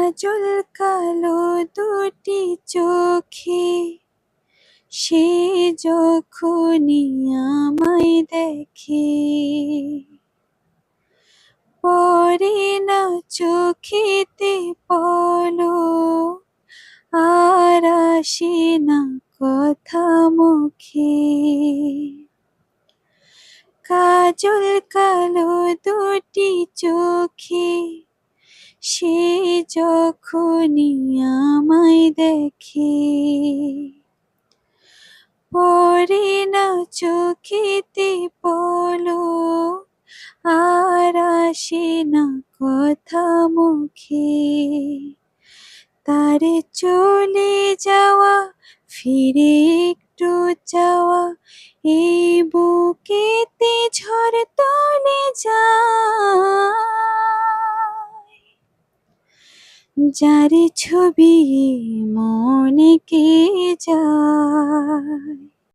কাজল কালো দুটি চোখে সে যখনই আমায় দেখে, পড়ে না চোখেতে পলক, আর আসে না কথা মুখে। কাজল কালো দুটি চোখে সে যখনই আমায় দেখে, পড়ে না চোখেতে পলক, আর আসে না কথা মুখে। তার চলে যাওয়া ফিরে একটু চাওয়া, এই বুকেতে ঝড় তুলে যায়। যার ছবি মনে কে যায়।